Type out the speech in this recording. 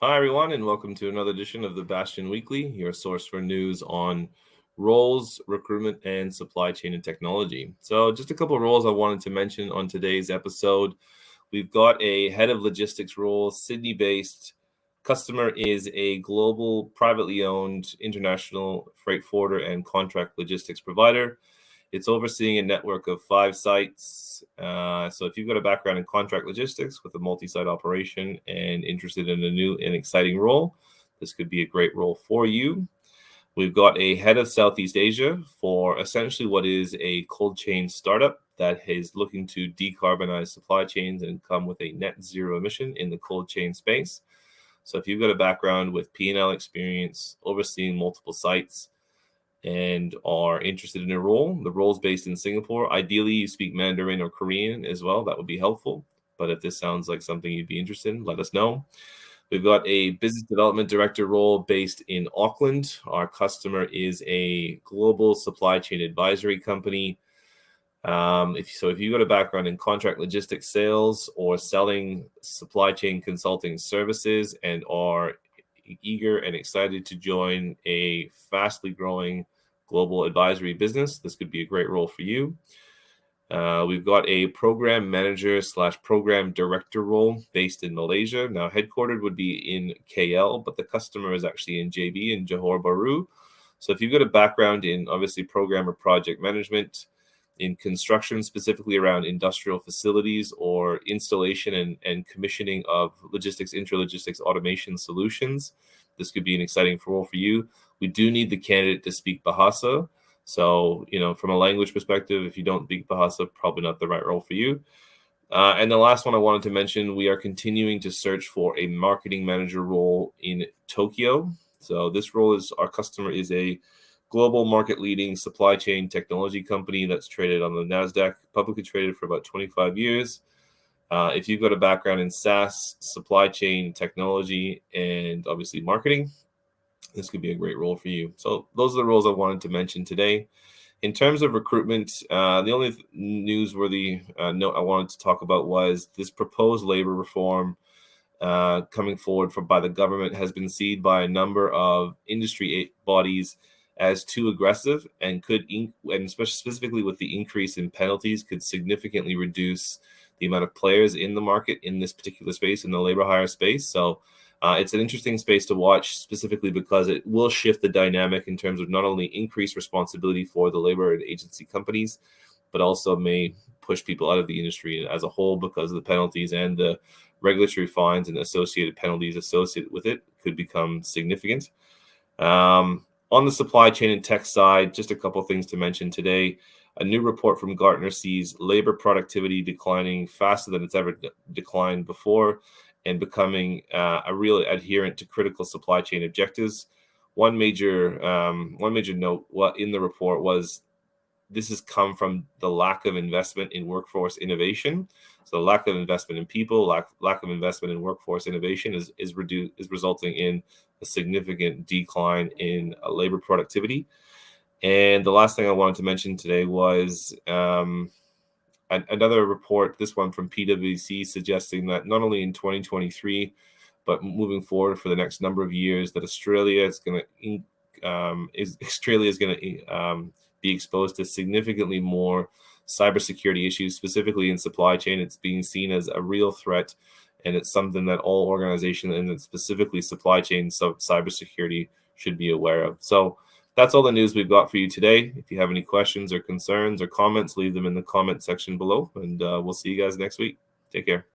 Hi, everyone, and welcome to another edition of the Bastian Weekly, your source for news on roles, recruitment, and supply chain and technology. So, just a couple of roles I wanted to mention on today's episode. We've got a head of logistics role, Sydney based. Customer is a global, privately owned international freight forwarder and contract logistics provider. It's overseeing a network of 5 sites. So if you've got a background in contract logistics with a multi-site operation and interested in a new and exciting role, this could be a great role for you. We've got a head of Southeast Asia for essentially what is a cold chain startup that is looking to decarbonize supply chains and come with a net zero emission in the cold chain space. So if you've got a background with P&L experience, overseeing multiple sites, and are interested in a role, the role is based in Singapore. Ideally, you speak Mandarin or Korean as well. That would be helpful. But if this sounds like something you'd be interested in, let us know. We've got a business development director role based in Auckland. Our customer is a global supply chain advisory company. If you've got a background in contract logistics sales or selling supply chain consulting services and are eager and excited to join a fastly growing global advisory business, this could be a great role for you. We've got a program manager / program director role based in Malaysia. Now, headquartered would be in KL, but the customer is actually in JB in Johor Bahru. So if you've got a background in obviously program or project management, in construction, specifically around industrial facilities or installation and commissioning of logistics, intralogistics automation solutions, this could be an exciting role for you. We do need the candidate to speak Bahasa. So, from a language perspective, if you don't speak Bahasa, probably not the right role for you. And the last one I wanted to mention, we are continuing to search for a marketing manager role in Tokyo. So this role is, our customer is a global market-leading supply chain technology company that's traded on the NASDAQ, publicly traded for about 25 years. If you've got a background in SaaS, supply chain technology, and obviously marketing, this could be a great role for you. So those are the roles I wanted to mention today. In terms of recruitment, the only newsworthy note I wanted to talk about was this proposed labor reform coming forward by the government has been seen by a number of industry bodies as too aggressive and and specifically with the increase in penalties, could significantly reduce the amount of players in the market in this particular space, in the labor hire space. So it's an interesting space to watch, specifically because it will shift the dynamic in terms of not only increased responsibility for the labor and agency companies, but also may push people out of the industry as a whole, because of the penalties and the regulatory fines and associated penalties associated with it could become significant. On the supply chain and tech side, just a couple of things to mention today. A new report from Gartner sees labor productivity declining faster than it's ever declined before, and becoming a real adherent to critical supply chain objectives. One major note in the report was this has come from the lack of investment in workforce innovation. So lack of investment in people, lack of investment in workforce innovation is resulting in a significant decline in labor productivity. And the last thing I wanted to mention today was another report, this one from PwC, suggesting that not only in 2023, but moving forward for the next number of years, that Australia is going to be exposed to significantly more cybersecurity issues, specifically in supply chain. It's being seen as a real threat, and it's something that all organizations, and specifically supply chain cybersecurity, should be aware of. So that's all the news we've got for you today. If you have any questions or concerns or comments, leave them in the comment section below, and we'll see you guys next week. Take care.